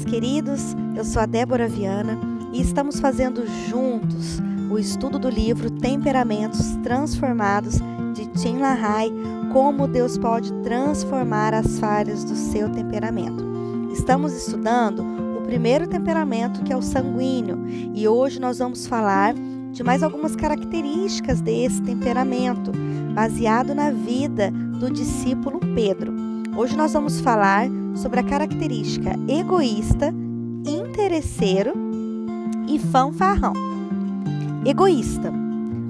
queridos, eu sou a Débora Viana e estamos fazendo juntos o estudo do livro Temperamentos Transformados de Tim LaHaye, como Deus pode transformar as falhas do seu temperamento. Estamos estudando o primeiro temperamento, que é o sanguíneo, e hoje nós vamos falar de mais algumas características desse temperamento, baseado na vida do discípulo Pedro. Hoje nós vamos falar sobre a característica egoísta, interesseiro e fanfarrão. Egoísta.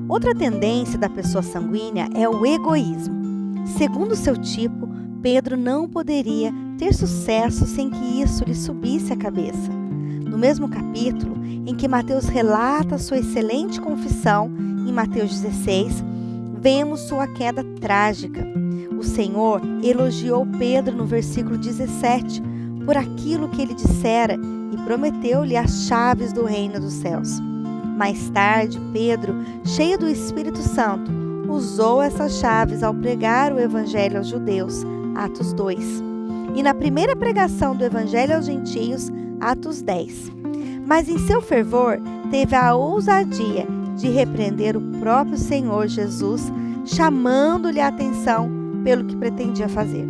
Outra tendência da pessoa sanguínea é o egoísmo. Segundo seu tipo, Pedro não poderia ter sucesso sem que isso lhe subisse à cabeça. No mesmo capítulo em que Mateus relata sua excelente confissão, em Mateus 16, vemos sua queda trágica. O Senhor elogiou Pedro no versículo 17 por aquilo que ele dissera e prometeu-lhe as chaves do reino dos céus. Mais tarde, Pedro, cheio do Espírito Santo, usou essas chaves ao pregar o Evangelho aos judeus, Atos 2. E na primeira pregação do Evangelho aos gentios, Atos 10. Mas em seu fervor, teve a ousadia de repreender o próprio Senhor Jesus, chamando-lhe a atenção pelo que pretendia fazer.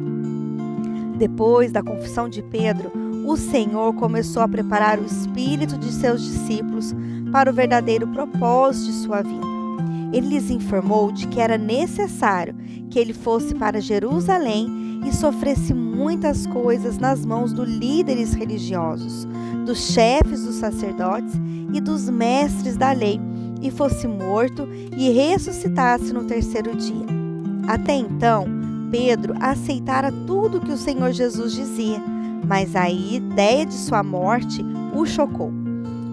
Depois da confissão de Pedro, o Senhor começou a preparar o espírito de seus discípulos para o verdadeiro propósito de sua vida. Ele lhes informou de que era necessário que ele fosse para Jerusalém e sofresse muitas coisas nas mãos dos líderes religiosos, dos chefes dos sacerdotes e dos mestres da lei, e fosse morto e ressuscitasse no terceiro dia. Até então, Pedro aceitara tudo que o Senhor Jesus dizia, mas a ideia de sua morte o chocou.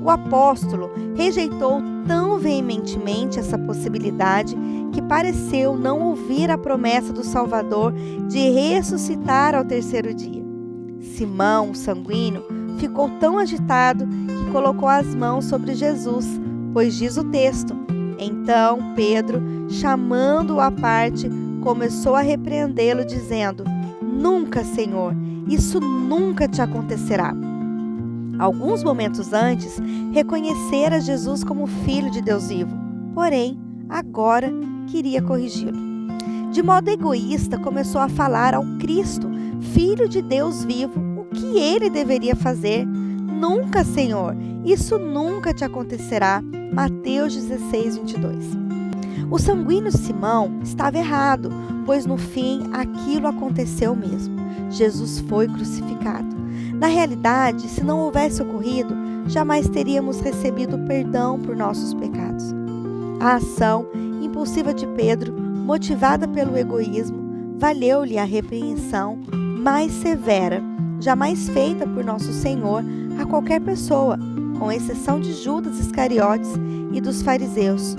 O apóstolo rejeitou tão veementemente essa possibilidade que pareceu não ouvir a promessa do Salvador de ressuscitar ao terceiro dia. Simão, o sanguíneo, ficou tão agitado que colocou as mãos sobre Jesus, pois diz o texto: então Pedro, chamando-o à parte, começou a repreendê-lo, dizendo: nunca, Senhor, isso nunca te acontecerá. Alguns momentos antes, reconhecera Jesus como Filho de Deus vivo, porém, agora queria corrigi-lo. De modo egoísta, começou a falar ao Cristo, Filho de Deus vivo, o que ele deveria fazer. Nunca, Senhor, isso nunca te acontecerá. Mateus 16, 22. O sanguíneo Simão estava errado, pois no fim aquilo aconteceu mesmo. Jesus foi crucificado. Na realidade, se não houvesse ocorrido, jamais teríamos recebido perdão por nossos pecados. A ação impulsiva de Pedro, motivada pelo egoísmo, valeu-lhe a repreensão mais severa, jamais feita por nosso Senhor a qualquer pessoa, com exceção de Judas Iscariotes e dos fariseus.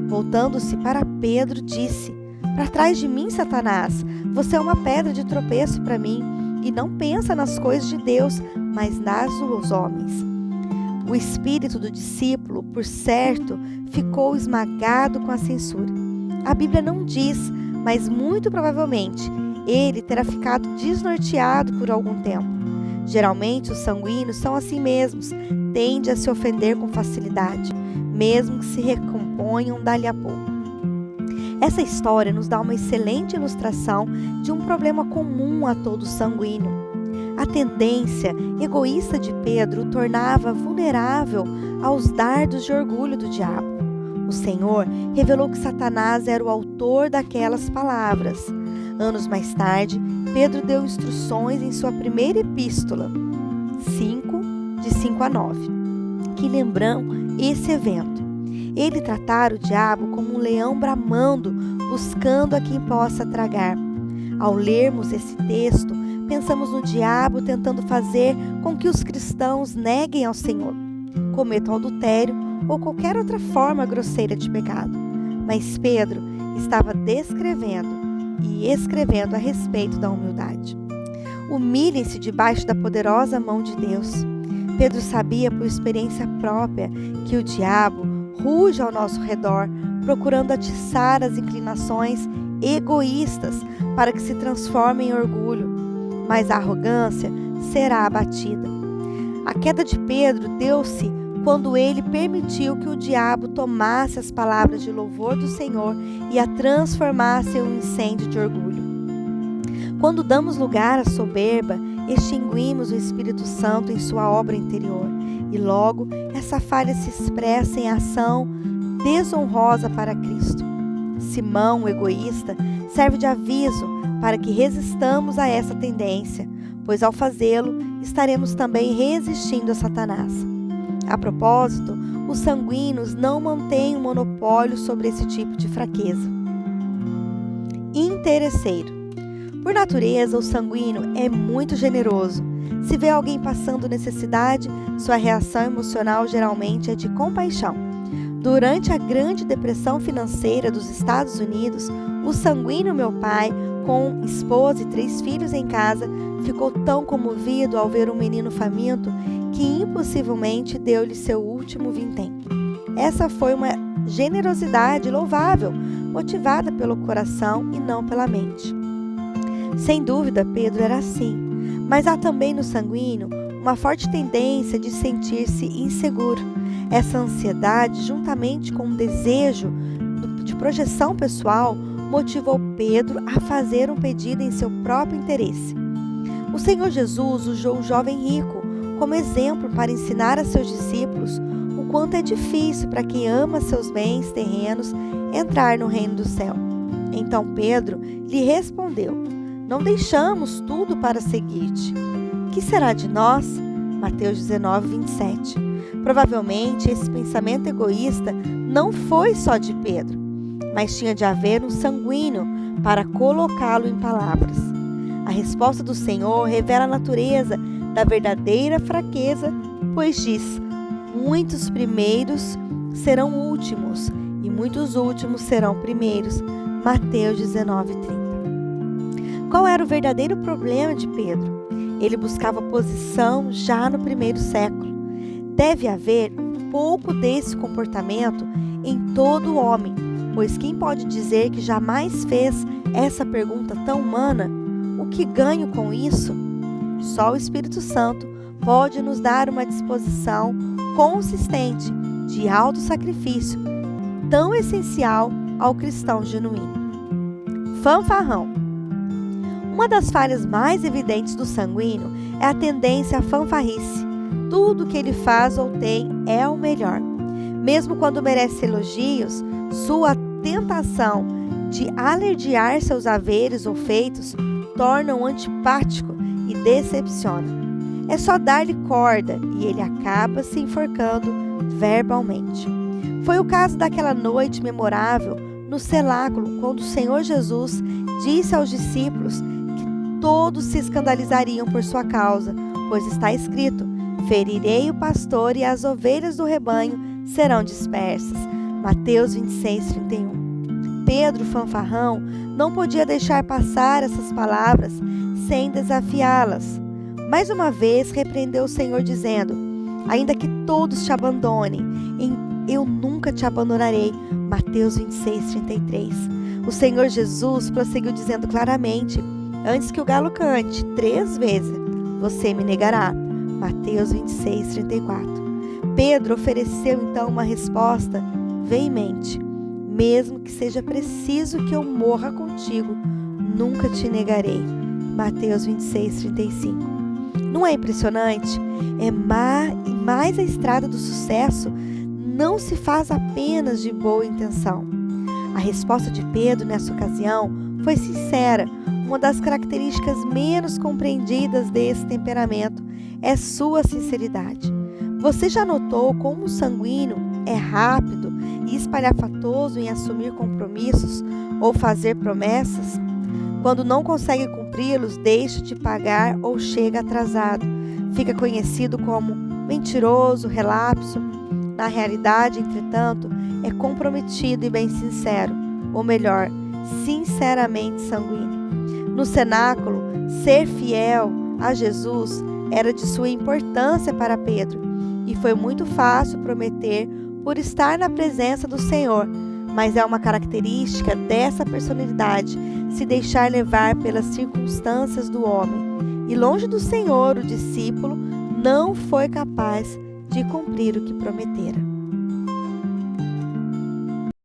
Voltando-se para Pedro, disse: para trás de mim, Satanás, você é uma pedra de tropeço para mim, e não pensa nas coisas de Deus, mas nas dos homens. O espírito do discípulo, por certo, ficou esmagado com a censura. A Bíblia não diz, mas muito provavelmente ele terá ficado desnorteado por algum tempo. Geralmente os sanguíneos são assim mesmos, tendem a se ofender com facilidade, mesmo que se recomponham dali a pouco. Essa história nos dá uma excelente ilustração de um problema comum a todo sanguíneo. A tendência egoísta de Pedro o tornava vulnerável aos dardos de orgulho do diabo. O Senhor revelou que Satanás era o autor daquelas palavras. Anos mais tarde, Pedro deu instruções em sua primeira epístola, 5, de 5 a 9, que lembram esse evento. Ele tratara o diabo como um leão bramando, buscando a quem possa tragar. Ao lermos esse texto, pensamos no diabo tentando fazer com que os cristãos neguem ao Senhor, cometam adultério ou qualquer outra forma grosseira de pecado. Mas Pedro estava descrevendo e escrevendo a respeito da humildade. Humilhem-se debaixo da poderosa mão de Deus. Pedro sabia por experiência própria que o diabo ruge ao nosso redor, procurando atiçar as inclinações egoístas para que se transformem em orgulho, mas a arrogância será abatida. A queda de Pedro deu-se quando ele permitiu que o diabo tomasse as palavras de louvor do Senhor e a transformasse em um incêndio de orgulho. Quando damos lugar à soberba, extinguimos o Espírito Santo em sua obra interior, e logo essa falha se expressa em ação desonrosa para Cristo. Simão, o egoísta, serve de aviso para que resistamos a essa tendência, pois ao fazê-lo, estaremos também resistindo a Satanás. A propósito, os sanguíneos não mantêm um monopólio sobre esse tipo de fraqueza. Interesseiro. Por natureza, o sanguíneo é muito generoso. Se vê alguém passando necessidade, sua reação emocional geralmente é de compaixão. Durante a Grande Depressão Financeira dos Estados Unidos, o sanguíneo meu pai, com esposa e 3 filhos em casa, ficou tão comovido ao ver um menino faminto que impossivelmente deu-lhe seu último vintém. Essa foi uma generosidade louvável, motivada pelo coração e não pela mente. Sem dúvida, Pedro era assim, mas há também no sanguíneo uma forte tendência de sentir-se inseguro. Essa ansiedade, juntamente com um desejo de projeção pessoal, motivou Pedro a fazer um pedido em seu próprio interesse. O Senhor Jesus usou o jovem rico como exemplo para ensinar a seus discípulos o quanto é difícil para quem ama seus bens terrenos entrar no reino do céu. Então Pedro lhe respondeu: "Não deixamos tudo para seguir-te. Que será de nós?" Mateus 19, 27. Provavelmente esse pensamento egoísta não foi só de Pedro, mas tinha de haver um sanguíneo para colocá-lo em palavras. A resposta do Senhor revela a natureza da verdadeira fraqueza, pois diz: muitos primeiros serão últimos e muitos últimos serão primeiros. Mateus 19, 30. Qual era o verdadeiro problema de Pedro? Ele buscava posição já no primeiro século. Deve haver um pouco desse comportamento em todo homem, pois quem pode dizer que jamais fez essa pergunta tão humana? O que ganho com isso? Só o Espírito Santo pode nos dar uma disposição consistente de autossacrifício, tão essencial ao cristão genuíno. Fanfarrão. Uma das falhas mais evidentes do sanguíneo é a tendência à fanfarrice. Tudo que ele faz ou tem é o melhor. Mesmo quando merece elogios, sua tentação de alardear seus haveres ou feitos torna-o antipático e decepciona. É só dar-lhe corda e ele acaba se enforcando verbalmente. Foi o caso daquela noite memorável no cenáculo, quando o Senhor Jesus disse aos discípulos que todos se escandalizariam por sua causa, pois está escrito: ferirei o pastor e as ovelhas do rebanho serão dispersas. Mateus 26, 31. Pedro, fanfarrão, não podia deixar passar essas palavras sem desafiá-las. Mais uma vez repreendeu o Senhor dizendo: ainda que todos te abandonem, eu nunca te abandonarei. Mateus 26, 33. O Senhor Jesus prosseguiu dizendo claramente: antes que o galo cante 3 vezes, você me negará. Mateus 26, 34. Pedro ofereceu então uma resposta veemente: mesmo que seja preciso que eu morra contigo, nunca te negarei. Mateus 26, 35. Não é impressionante? Mas a estrada do sucesso não se faz apenas de boa intenção. A resposta de Pedro nessa ocasião foi sincera. Uma das características menos compreendidas desse temperamento é sua sinceridade. Você já notou como o sanguíneo é rápido e espalhafatoso em assumir compromissos ou fazer promessas? Quando não consegue cumpri-los, deixa de pagar ou chega atrasado. Fica conhecido como mentiroso, relapso. Na realidade, entretanto, é comprometido e bem sincero, ou melhor, sinceramente sanguíneo. No cenáculo, ser fiel a Jesus era de sua importância para Pedro, e foi muito fácil prometer por estar na presença do Senhor, mas é uma característica dessa personalidade se deixar levar pelas circunstâncias do homem. E longe do Senhor, o discípulo não foi capaz de cumprir o que prometera.